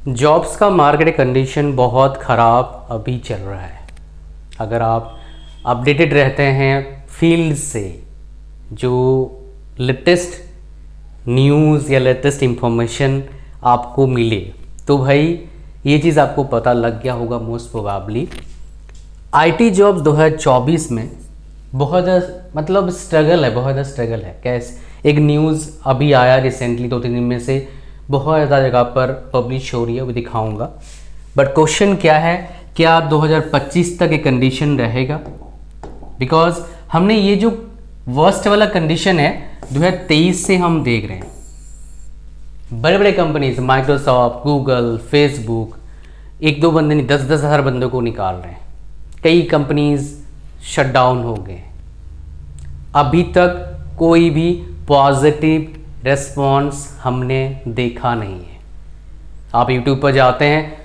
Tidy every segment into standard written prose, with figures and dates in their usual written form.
Jobs का market condition बहुत ख़राब अभी चल रहा है। अगर आप अपडेटेड रहते हैं फील्ड से, जो लेटेस्ट न्यूज़ या लेटेस्ट इंफॉर्मेशन आपको मिले, तो भाई ये चीज़ आपको पता लग गया होगा मोस्ट प्रोबेबली। आईटी जॉब्स 2024 में बहुत मतलब स्ट्रगल है, बहुत स्ट्रगल है। कैसे, एक न्यूज़ अभी आया रिसेंटली 2-3 दिन में से, बहुत ज़्यादा जगह पर पब्लिश हो रही है, वो दिखाऊंगा। बट क्वेश्चन क्या है, क्या 2025 तक ये कंडीशन रहेगा? बिकॉज हमने ये जो वर्स्ट वाला कंडीशन है 2023 से हम देख रहे हैं। बड़े बड़े कंपनीज माइक्रोसॉफ्ट, गूगल, फेसबुक, 1-2 बंदे नहीं, 10-10 हज़ार बंदों को निकाल रहे हैं। कई कंपनीज शट डाउन हो गए। अभी तक कोई भी पॉजिटिव रेस्पॉन्स हमने देखा नहीं है। आप यूट्यूब पर जाते हैं,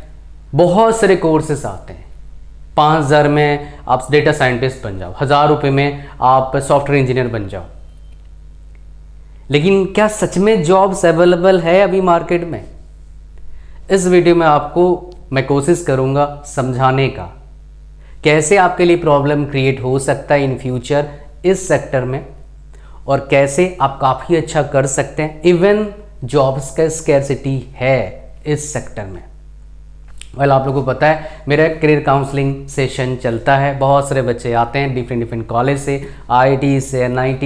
बहुत सारे कोर्सेस आते हैं। 5,000 में आप डेटा साइंटिस्ट बन जाओ, 1,000 रुपये में आप सॉफ्टवेयर इंजीनियर बन जाओ। लेकिन क्या सच में जॉब्स अवेलेबल है अभी मार्केट में? इस वीडियो में आपको मैं कोशिश करूंगा समझाने का, कैसे आपके लिए प्रॉब्लम क्रिएट हो सकता है इन फ्यूचर इस सेक्टर में, और कैसे आप काफ़ी अच्छा कर सकते हैं। इवन जॉब्स का स्कैरसिटी है इस सेक्टर में। वेल, आप लोगों को पता है मेरा करियर काउंसलिंग सेशन चलता है। बहुत सारे बच्चे आते हैं डिफरेंट कॉलेज से, IIT से, NIT,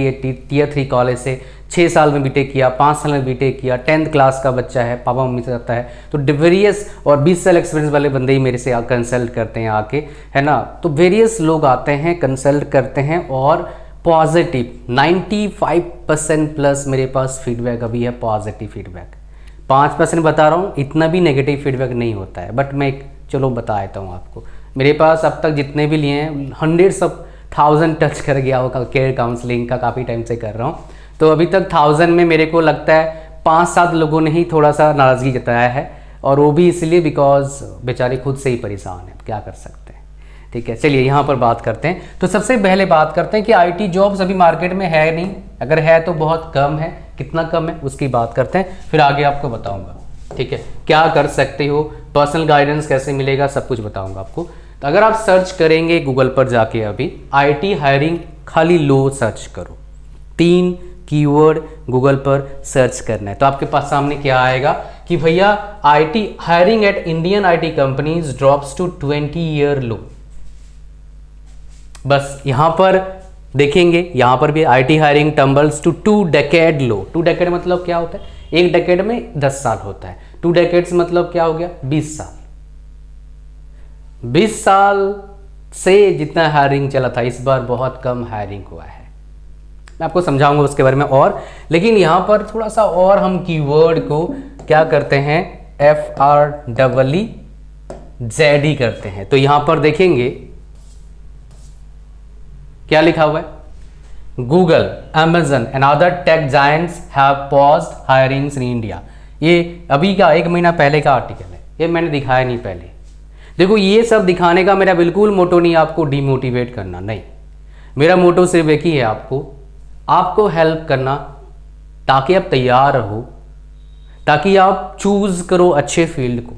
Tier 3 कॉलेज से। 6 साल में बीटेक किया, 5 साल में बीटेक किया, 10th क्लास का बच्चा है, पापा मम्मी से जाता है, तो वेरियस, और 20 साल एक्सपीरियंस वाले बंदे ही मेरे से कंसल्ट करते हैं आके, है ना। तो वेरियस लोग आते हैं, कंसल्ट करते हैं, और पॉजिटिव 95% प्लस मेरे पास फीडबैक अभी है, पॉजिटिव फीडबैक। 5% बता रहा हूँ, इतना भी नेगेटिव फीडबैक नहीं होता है, बट मैं चलो बता देता हूँ आपको। मेरे पास अब तक जितने भी लिए हैं, 100s of 1000 टच कर गया होगा। केयर काउंसलिंग का काफ़ी टाइम से कर रहा हूँ, तो अभी तक 1000 में मेरे को लगता है 5-7 लोगों ने ही थोड़ा सा नाराज़गी जताया है, और वो भी इसलिए बिकॉज बेचारे खुद से ही परेशान हैं, क्या कर सकते हैं। ठीक है, चलिए यहाँ पर बात करते हैं। तो सबसे पहले बात करते हैं कि आईटी जॉब्स अभी मार्केट में है नहीं, अगर है तो बहुत कम है। कितना कम है उसकी बात करते हैं, फिर आगे आपको बताऊंगा। ठीक है, क्या कर सकते हो, पर्सनल गाइडेंस कैसे मिलेगा, सब कुछ बताऊंगा आपको। तो अगर आप सर्च करेंगे गूगल पर जाके, अभी आईटी हायरिंग खाली लो सर्च करो, 3 कीवर्ड गूगल पर सर्च करना है, तो आपके पास सामने क्या आएगा कि भैया IT hiring at Indian IT companies drops to 20-year low. बस यहाँ पर देखेंगे, यहाँ पर भी IT hiring tumbles to 2 decade low. 2 decade मतलब क्या होता है? 1 decade में 10 साल होता है। 2 decades मतलब क्या हो गया? 20 साल। 20 साल से जितना हायरिंग चला था, इस बार बहुत कम हायरिंग हुआ है। मैं आपको समझाऊंगा उसके बारे में और। लेकिन यहाँ पर थोड़ा सा और हम कीवर्ड को क्या करते हैं, FREEZ करते हैं। तो यहाँ पर देखेंगे क्या लिखा हुआ है, Google, Amazon and other tech giants have paused hirings in India. ये अभी का 1 महीना पहले का आर्टिकल है, ये मैंने दिखाया नहीं पहले। देखो, ये सब दिखाने का मेरा बिल्कुल मोटो नहीं आपको डिमोटिवेट करना, नहीं। मेरा मोटो सिर्फ एक ही है, आपको हेल्प करना, ताकि आप तैयार रहो, ताकि आप चूज करो अच्छे फील्ड को।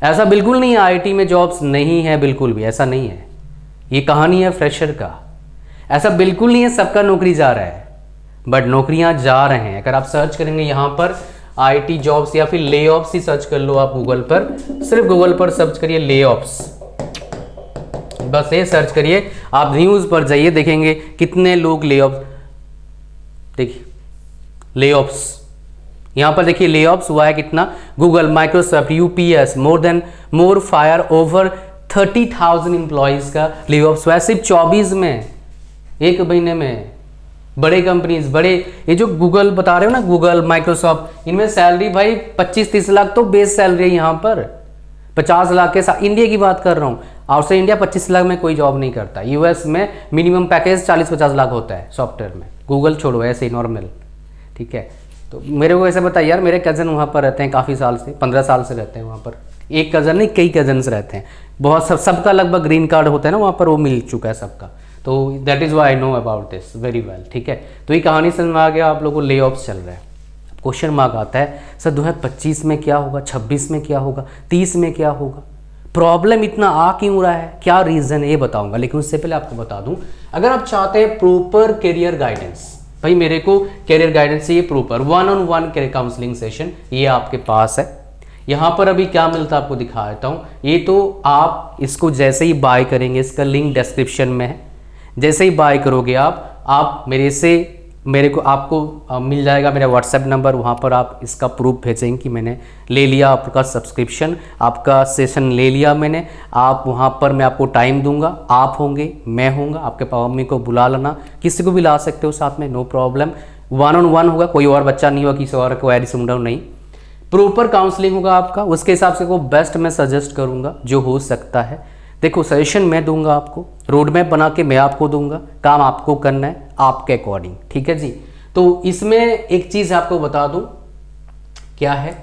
ऐसा बिल्कुल नहीं है आईटी में जॉब्स नहीं है, बिल्कुल भी ऐसा नहीं है। ये कहानी है फ्रेशर का। ऐसा बिल्कुल नहीं है सबका नौकरी जा रहा है, बट नौकरियां जा रहे हैं। अगर आप सर्च करेंगे यहाँ पर आईटी जॉब्स, या फिर ले ऑफ्स ही सर्च कर लो आप गूगल पर, सिर्फ गूगल पर सर्च करिए ले ऑफ्स, बस ये सर्च करिए। आप न्यूज़ पर जाइए, देखेंगे कितने लोग ले ऑफ, देखिए ले ऑफ्स, यहाँ पर देखिए ले ऑफ्स हुआ है कितना। गूगल, माइक्रोसॉफ्ट, UPS, मोर फायर ओवर 30,000 एम्प्लॉयज़ का ले ऑफ्स हुआ है सिर्फ 24 में, 1 महीने में। बड़े कंपनीज, बड़े ये जो गूगल बता रहे हो ना, गूगल, माइक्रोसॉफ्ट, इनमें सैलरी भाई 25-30 लाख तो बेस सैलरी है यहाँ पर। 50 लाख के साथ, इंडिया की बात कर रहा हूँ, आउटसाइड इंडिया 25 लाख में कोई जॉब नहीं करता। US में मिनिमम पैकेज 40-50 लाख होता है सॉफ्टवेयर में। गूगल छोड़ो, ऐसे ही नॉर्मल। ठीक है, तो मेरे को ऐसे बताइए यार, मेरे कज़न वहाँ पर रहते हैं काफ़ी साल से, 15 साल से रहते हैं वहाँ पर। एक कज़न नहीं, कई कज़न्स रहते हैं, बहुत सबका लगभग ग्रीन कार्ड होता है ना वहाँ पर, वो मिल चुका है सबका। तो that is why I know about this very well. ठीक है, तो ये कहानी समझ में आ गया आप लोगों को, ले ऑफ्स चल रहा है। क्वेश्चन मार्क आता है सर 2025 में क्या होगा, 26 में क्या होगा, 30 में क्या होगा, प्रॉब्लम इतना आ क्यों रहा है, क्या रीज़न है ये बताऊंगा। लेकिन उससे पहले आपको बता दूं, अगर आप चाहते हैं प्रॉपर करियर गाइडेंस, भाई मेरे को करियर गाइडेंस चाहिए proper 1-on-1 career counselling session, ये आपके पास है। यहाँ पर अभी क्या मिलता है आपको दिखा देता हूँ। ये तो आप इसको जैसे ही बाय करेंगे, इसका लिंक डिस्क्रिप्शन में है, जैसे ही बाय करोगे आप मेरे को आपको मिल जाएगा मेरा व्हाट्सएप नंबर, वहाँ पर आप इसका प्रूफ भेजेंगे कि मैंने ले लिया आपका सब्सक्रिप्शन, आपका सेशन ले लिया मैंने। आप वहाँ पर मैं आपको टाइम दूंगा, आप होंगे, मैं होऊंगा, आपके पापा मम्मी को बुला लेना, किसी को भी ला सकते हो साथ में, नो प्रॉब्लम। 1-on-1 होगा, कोई और बच्चा नहीं होगा, किसी और को एडिस नहीं, प्रॉपर काउंसलिंग होगा आपका। उसके हिसाब से को बेस्ट मैं सजेस्ट करूँगा जो हो सकता है। देखो सजेशन मैं दूंगा आपको, रोड मैप बना के मैं आपको दूंगा, काम आपको करना है आपके अकॉर्डिंग, ठीक है जी। तो इसमें एक चीज़ आपको बता दूं, क्या है,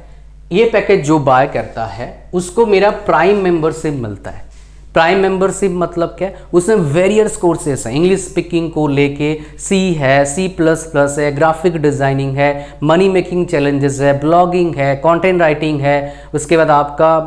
ये पैकेज जो बाय करता है उसको मेरा प्राइम मेंबरशिप मिलता है। प्राइम मेंबरशिप मतलब क्या है, उसमें वेरियस कोर्सेस हैं, इंग्लिश स्पीकिंग को लेके सी है, C++ है, ग्राफिक डिज़ाइनिंग है, मनी मेकिंग चैलेंजेस है, ब्लॉगिंग है, कंटेंट राइटिंग है, उसके बाद आपका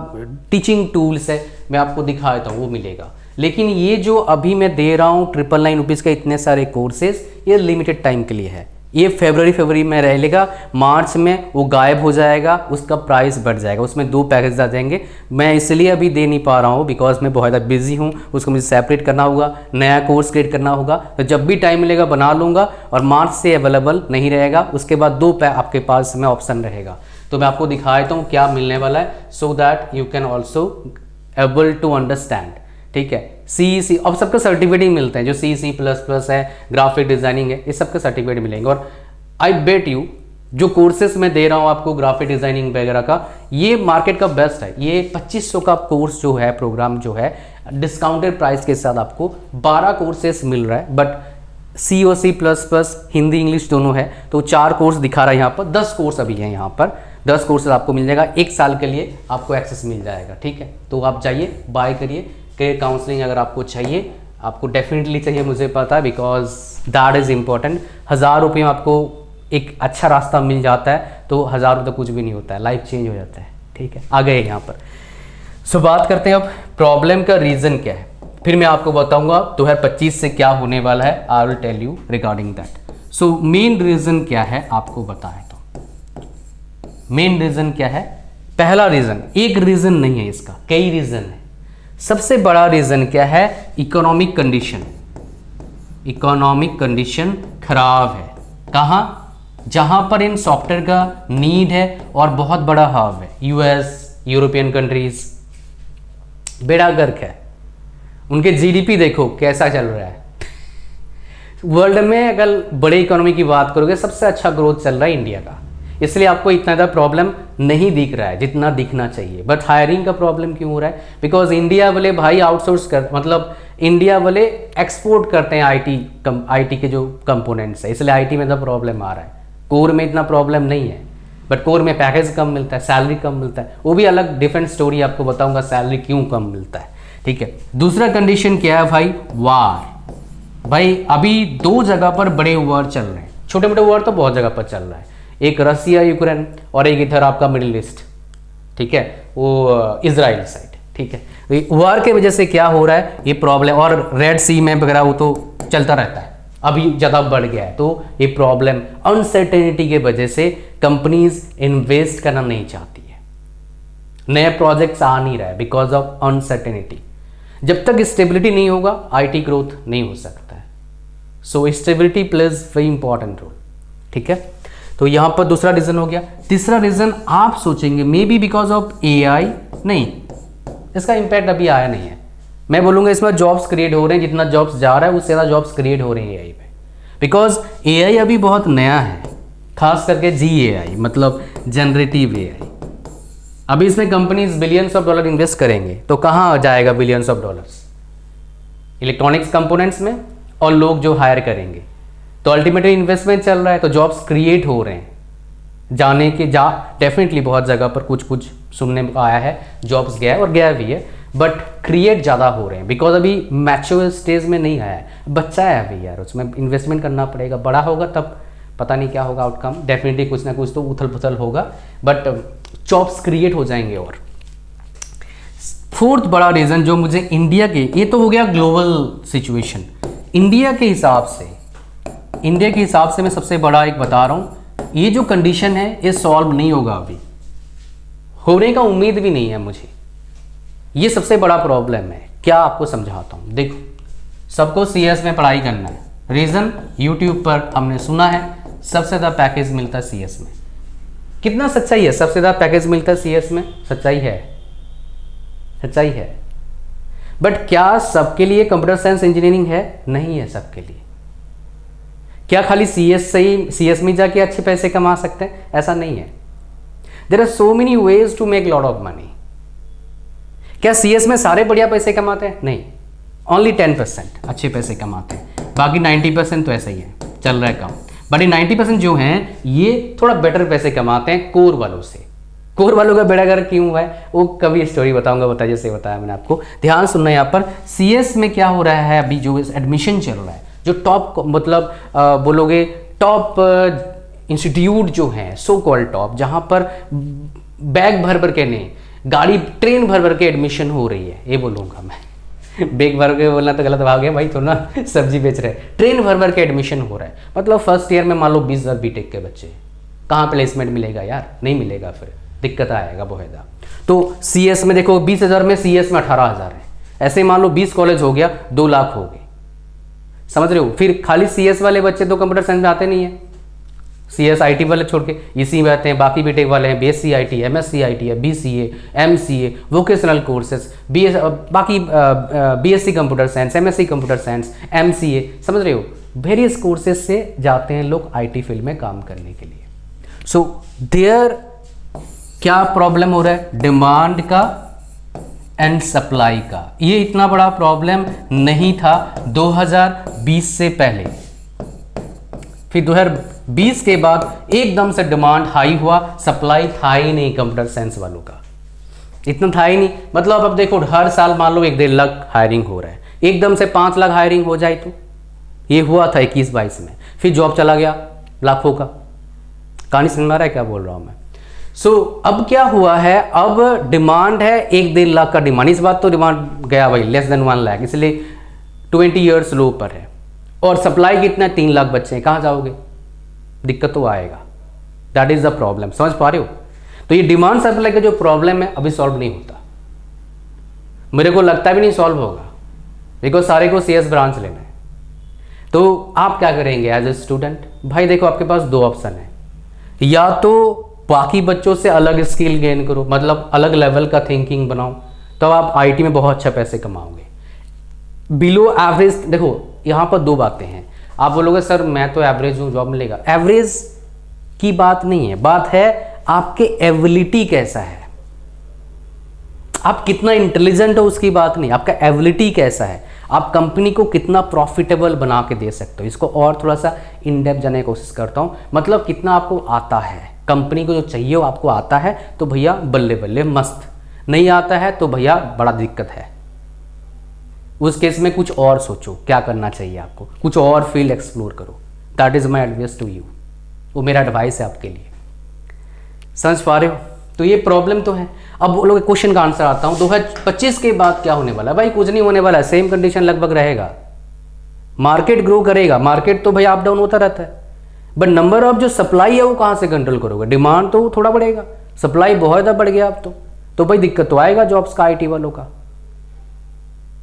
टीचिंग टूल्स है, मैं आपको दिखा देता हूँ वो मिलेगा। लेकिन ये जो अभी मैं दे रहा हूँ 999 रुपीज़ का इतने सारे कोर्सेज, ये लिमिटेड टाइम के लिए है। ये फरवरी में रहेगा, मार्च में वो गायब हो जाएगा, उसका प्राइस बढ़ जाएगा, उसमें 2 पैकेज आ जाएंगे। मैं इसलिए अभी दे नहीं पा रहा हूँ बिकॉज मैं बहुत ज़्यादा बिजी हूँ, उसको मुझे सेपरेट करना होगा, नया कोर्स क्रिएट करना होगा। तो जब भी टाइम मिलेगा बना लूँगा, और मार्च से अवेलेबल नहीं रहेगा, उसके बाद 2 आपके पास में ऑप्शन रहेगा। तो मैं आपको दिखा देता हूँ क्या मिलने वाला है, so that you can also able to understand, ठीक है। सी अब सबका सर्टिफिकेट मिलते हैं, जो C++ है, ग्राफिक डिज़ाइनिंग है, ये सबके सर्टिफिकेट मिलेंगे। और आई बेट यू जो कोर्सेस मैं दे रहा हूँ आपको ग्राफिक डिज़ाइनिंग वगैरह का, ये मार्केट का बेस्ट है। ये 2500 का कोर्स जो है, प्रोग्राम जो है, डिस्काउंटेड प्राइस के साथ आपको 12 कोर्सेस मिल रहा है। बट C और C++, हिंदी इंग्लिश दोनों है, तो 4 कोर्स दिखा रहा है यहाँ पर, 10 कोर्स अभी हैं यहाँ पर, 10 कोर्सेज आपको मिल जाएगा, 1 साल के लिए आपको एक्सेस मिल जाएगा, ठीक है। तो आप जाइए बाय करिए। करियर काउंसलिंग अगर आपको चाहिए, आपको डेफिनेटली चाहिए, मुझे पता है, बिकॉज दैट इज़ इम्पॉर्टेंट। 1000 रुपये में आपको एक अच्छा रास्ता मिल जाता है, तो 1000 रुपये कुछ भी नहीं होता है, लाइफ चेंज हो जाता है, ठीक है। आ गए यहाँ पर। सो बात करते हैं अब प्रॉब्लम का रीज़न क्या है, फिर मैं आपको बताऊँगा 2025 से क्या होने वाला है। I will tell you regarding that. So main reason क्या है आपको बताएं तो, मेन रीज़न क्या है। पहला रीज़न, एक रीज़न नहीं है इसका, कई रीज़न है। सबसे बड़ा रीज़न क्या है, इकोनॉमिक कंडीशन। इकोनॉमिक कंडीशन खराब है। कहाँ, जहाँ पर इन सॉफ्टवेयर का नीड है और बहुत बड़ा हब है, US, यूरोपियन कंट्रीज, बेड़ा गर्क है। उनके GDP देखो कैसा चल रहा है। वर्ल्ड में अगर बड़े इकोनॉमी की बात करोगे, सबसे अच्छा ग्रोथ चल रहा है इंडिया का, इसलिए आपको इतना ज़्यादा प्रॉब्लम नहीं दिख रहा है जितना दिखना चाहिए। बट हायरिंग का प्रॉब्लम क्यों हो रहा है, बिकॉज इंडिया वाले भाई आउटसोर्स कर, मतलब इंडिया वाले एक्सपोर्ट करते हैं IT के जो कंपोनेंट्स है, इसलिए IT में तो प्रॉब्लम आ रहा है। कोर में इतना प्रॉब्लम नहीं है, बट कोर में पैकेज कम मिलता है, सैलरी कम मिलता है, वो भी अलग डिफरेंट स्टोरी आपको बताऊंगा सैलरी क्यों कम मिलता है, ठीक है। दूसरा कंडीशन क्या है भाई, वार। भाई अभी 2 जगह पर बड़े वार चल रहे हैं, छोटे मोटे वार तो बहुत जगह पर चल रहा है, एक रसिया यूक्रेन और एक इधर आपका मिडिल ईस्ट, ठीक है, वो इजराइल साइड, ठीक है। वार के वजह से क्या हो रहा है, ये प्रॉब्लम, और रेड सी में वगैरह वो तो चलता रहता है, अभी ज़्यादा बढ़ गया है। तो ये प्रॉब्लम अनसर्टेनिटी के वजह से कंपनीज इन्वेस्ट करना नहीं चाहती है, नए प्रोजेक्ट्स आ नहीं रहा है बिकॉज ऑफ अनसर्टेनिटी। जब तक स्टेबिलिटी नहीं होगा IT ग्रोथ नहीं हो सकता है। So stability plays very important role, ठीक है। तो यहाँ पर दूसरा रीज़न हो गया। तीसरा रीज़न आप सोचेंगे may be because of AI, नहीं, इसका इम्पैक्ट अभी आया नहीं है। मैं बोलूँगा इसमें जॉब्स क्रिएट हो रहे हैं, जितना जॉब्स जा रहा है उससे ज़्यादा जॉब्स क्रिएट हो रहे हैं AI पे, बिकॉज AI अभी बहुत नया है, खास करके GAI मतलब जनरेटिव AI। अभी इसमें companies billions of dollar invest करेंगे, तो कहाँ जाएगा billions of dollars, electronics components में, और लोग जो हायर करेंगे, तो अल्टीमेटली इन्वेस्टमेंट चल रहा है, तो जॉब्स क्रिएट हो रहे हैं, जाने के डेफिनेटली बहुत जगह पर कुछ सुनने में आया है जॉब्स गया है और गया भी है, बट क्रिएट ज़्यादा हो रहे हैं बिकॉज अभी मैच्योर स्टेज में नहीं आया है, बच्चा है अभी यार, उसमें इन्वेस्टमेंट करना पड़ेगा, बड़ा होगा तब पता नहीं क्या होगा आउटकम, डेफिनेटली कुछ ना कुछ तो उथल पुथल होगा, बट जॉब्स क्रिएट हो जाएंगे। और फोर्थ बड़ा रीज़न जो मुझे इंडिया के, ये तो हो गया ग्लोबल सिचुएशन, इंडिया के हिसाब से मैं सबसे बड़ा एक बता रहा हूँ, ये जो कंडीशन है ये सॉल्व नहीं होगा, अभी होने का उम्मीद भी नहीं है मुझे। ये सबसे बड़ा प्रॉब्लम है। क्या आपको समझाता हूँ, देखो सबको CS में पढ़ाई करना है, रीज़न यूट्यूब पर हमने सुना है सबसे ज़्यादा पैकेज मिलता है CS में। कितना सच्चाई है? सबसे ज़्यादा पैकेज मिलता है CS में, सच्चाई है। बट क्या सबके लिए कंप्यूटर साइंस इंजीनियरिंग है? नहीं है सबके लिए। क्या खाली CS में जाके अच्छे पैसे कमा सकते हैं? ऐसा नहीं है। There are so many ways to make lot of money. क्या CS में सारे बढ़िया पैसे कमाते हैं? नहीं, ओनली 10% अच्छे पैसे कमाते हैं, बाकी 90% तो ऐसा ही है, चल रहा है काम। बट ये 90% जो हैं ये थोड़ा बेटर पैसे कमाते हैं कोर वालों से। कोर वालों का बेड़ा गर्क क्यों हुआ है वो कभी स्टोरी बताऊंगा, जैसे बताया मैंने आपको। ध्यान सुनना यहाँ पर, CS में क्या हो रहा है अभी, जो एडमिशन चल रहा है, जो टॉप मतलब बोलोगे टॉप इंस्टीट्यूट जो हैं, सो कॉल्ड टॉप, जहाँ पर बैग भर भर के नहीं, गाड़ी ट्रेन भर भर के एडमिशन हो रही है, ये बोलूँगा मैं। बैग भर के बोलना तो गलत भाग है भाई, थोड़ा ना सब्जी बेच रहे हैं। ट्रेन भर भर के एडमिशन हो रहा है, मतलब फर्स्ट ईयर में मान लो 20,000 बीटेक के बच्चे, कहाँ प्लेसमेंट मिलेगा यार? नहीं मिलेगा, फिर दिक्कत आएगा बहुत ज़्यादा। तो CS में देखो 20,000 में CS में 18,000 है, ऐसे मान लो 20 कॉलेज हो गया, 2 लाख हो गए, समझ रहे हो? फिर खाली CS वाले बच्चे तो कंप्यूटर साइंस में आते नहीं है, CS IT वाले छोड़ के इसी में आते हैं। बाकी बीटेक वाले हैं BSc IT, MSc IT है, BCA, MCA, वोकेशनल कोर्सेस, बाकी BSc computer science, MSc computer science, MCA, समझ रहे हो? वेरियस कोर्सेज से जाते हैं लोग IT फील्ड में काम करने के लिए। सो देयर क्या प्रॉब्लम हो रहा है? डिमांड का एंड सप्लाई का। ये इतना बड़ा प्रॉब्लम नहीं था 2020 से पहले, फिर 2020 के बाद एकदम से डिमांड हाई हुआ, सप्लाई था ही नहीं कंप्यूटर साइंस वालों का, इतना था ही नहीं। मतलब अब देखो हर साल मान लो 1-1.5 लाख हायरिंग हो रहा है, एकदम से 5 लाख हायरिंग हो जाए तो ये हुआ था 21-22 में, फिर जॉब चला गया लाखों का। कहानी समझ में आ रहा है क्या बोल रहा हूं मैं? अब क्या हुआ है, अब डिमांड है 1-1.5 लाख का डिमांड, इस बात तो डिमांड गया भाई लेस देन 1 लाख, इसलिए 20 ईयर्स लो पर है। और सप्लाई कितना है? 3 लाख बच्चे हैं, कहाँ जाओगे? दिक्कत तो आएगा। दैट इज द प्रॉब्लम, समझ पा रहे हो? तो ये डिमांड सप्लाई का जो प्रॉब्लम है अभी सॉल्व नहीं होता, मेरे को लगता भी नहीं सॉल्व होगा, बिकॉज सारे को CS ब्रांच लेना है। तो आप क्या करेंगे एज ए स्टूडेंट? भाई देखो आपके पास 2 ऑप्शन है, या तो बाकी बच्चों से अलग स्किल गेन करो, मतलब अलग लेवल का थिंकिंग बनाओ, तो आप IT में बहुत अच्छा पैसे कमाओगे। बिलो एवरेज, देखो यहाँ पर 2 बातें हैं। आप बोलोगे सर मैं तो एवरेज हूँ, जॉब मिलेगा। एवरेज की बात नहीं है, बात है आपके एबिलिटी कैसा है, आप कितना इंटेलिजेंट हो उसकी बात नहीं, आपका एबिलिटी कैसा है, आप कंपनी को कितना प्रॉफिटेबल बना के दे सकते हो। इसको और थोड़ा सा इन डेप्थ जाने की कोशिश करता हूँ, मतलब कितना आपको आता है, कंपनी को जो चाहिए वो आपको आता है तो भैया बल्ले बल्ले मस्त, नहीं आता है तो भैया बड़ा दिक्कत है। उस केस में कुछ और सोचो क्या करना चाहिए आपको, कुछ और फील्ड एक्सप्लोर करो। That is my advice to you, वो मेरा एडवाइस है आपके लिए। समझ पा रहे हो? तो ये प्रॉब्लम तो है। अब वो लोग क्वेश्चन का आंसर आता हूँ, 2025 के बाद क्या होने वाला है? भाई कुछ नहीं होने वाला है, सेम कंडीशन लगभग रहेगा। मार्केट ग्रो करेगा, मार्केट तो भाई अप डाउन होता रहता है, बट नंबर ऑफ जो सप्लाई है वो कहाँ से कंट्रोल करोगे? डिमांड तो थोड़ा बढ़ेगा, सप्लाई बहुत ज़्यादा बढ़ गया अब तो भाई दिक्कत तो आएगा जॉब्स का, IT वालों का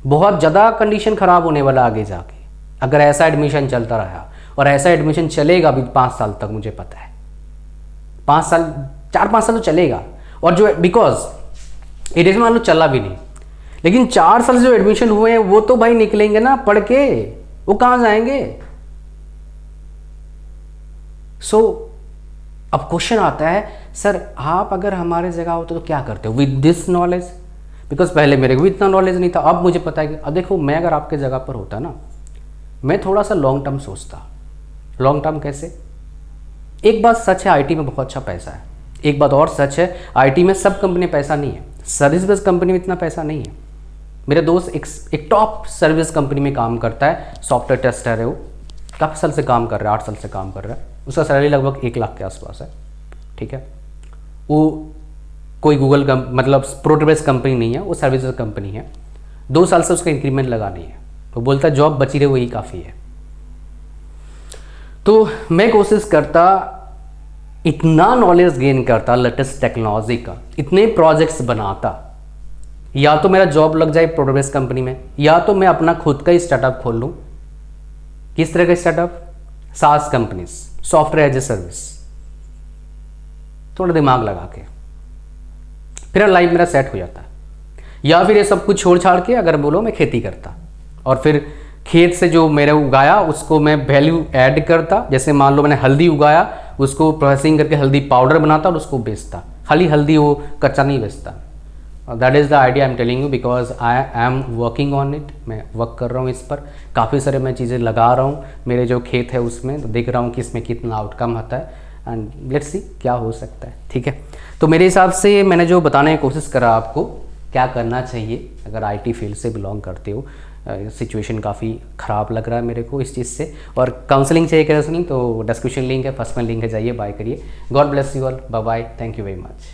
बहुत ज़्यादा कंडीशन खराब होने वाला आगे जाके, अगर ऐसा एडमिशन चलता रहा। और ऐसा एडमिशन चलेगा अभी 5 साल तक, मुझे पता है 5 साल 4-5 साल तो चलेगा। और जो बिकॉज एडमिशन मान लो चला भी नहीं, लेकिन 4 साल जो एडमिशन हुए हैं वो तो भाई निकलेंगे ना पढ़ के, वो कहाँ जाएंगे? अब क्वेश्चन आता है सर आप अगर हमारे जगह होते तो क्या करते हो विद दिस नॉलेज? बिकॉज पहले मेरे को भी इतना नॉलेज नहीं था, अब मुझे पता है कि अब देखो मैं अगर आपके जगह पर होता ना, मैं थोड़ा सा लॉन्ग टर्म सोचता। लॉन्ग टर्म कैसे? एक बात सच है IT में बहुत अच्छा पैसा है, एक बात और सच है IT में सब कंपनी में पैसा नहीं है, सर्विस बेस्ड कंपनी में इतना पैसा नहीं है। मेरा दोस्त एक टॉप सर्विस कंपनी में काम करता है, सॉफ्टवेयर टेस्टर है, वो काफ़ी साल से काम कर रहा है, 8 साल से काम कर रहा है। उसका सैलरी लगभग 1 लाख के आसपास है, ठीक है। वो कोई गूगल मतलब प्रोडक्ट बेस्ड कंपनी नहीं है, वो सर्विसेज कंपनी है। 2 साल से उसका इंक्रीमेंट लगा नहीं है, वो बोलता है जॉब बची रहे वही काफ़ी है। तो मैं कोशिश करता, इतना नॉलेज गेन करता लेटेस्ट टेक्नोलॉजी का, इतने प्रोजेक्ट्स बनाता, या तो मेरा जॉब लग जाए प्रोडक्ट बेस्ड कंपनी में, या तो मैं अपना खुद का ही स्टार्टअप खोल लूँ। किस तरह का startup? SaaS companies, software as a service, थोड़ा दिमाग लगा के, फिर लाइफ मेरा सेट हो जाता। या फिर ये सब कुछ छोड़ छाड़ के अगर बोलो मैं खेती करता, और फिर खेत से जो मेरे उगाया उसको मैं वैल्यू ऐड करता। जैसे मान लो मैंने हल्दी उगाया, उसको प्रोसेसिंग करके हल्दी पाउडर बनाता और उसको बेचता। खाली हल्दी वो कच्चा नहीं बेचता। That is the idea I am telling you, because I am working on it. मैं वर्क कर रहा हूँ इस पर, काफ़ी सारे मैं चीज़ें लगा रहा हूँ मेरे जो खेत है उसमें, तो देख रहा हूँ कि इसमें कितना आउटकम आता है, एंड लेट्स सी क्या हो सकता है, ठीक है। तो मेरे हिसाब से मैंने जो बताने की कोशिश करा आपको क्या करना चाहिए अगर आईटी फील्ड से बिलोंग करते हो। सिचुएशन काफ़ी ख़राब लग रहा है मेरे को इस चीज़ से, और काउंसलिंग चाहिए काउंसलिंग तो डिस्क्रिप्शन लिंक है, फर्स्ट में लिंक है, जाइए बाय करिए। God bless you all, bye bye, thank you very much.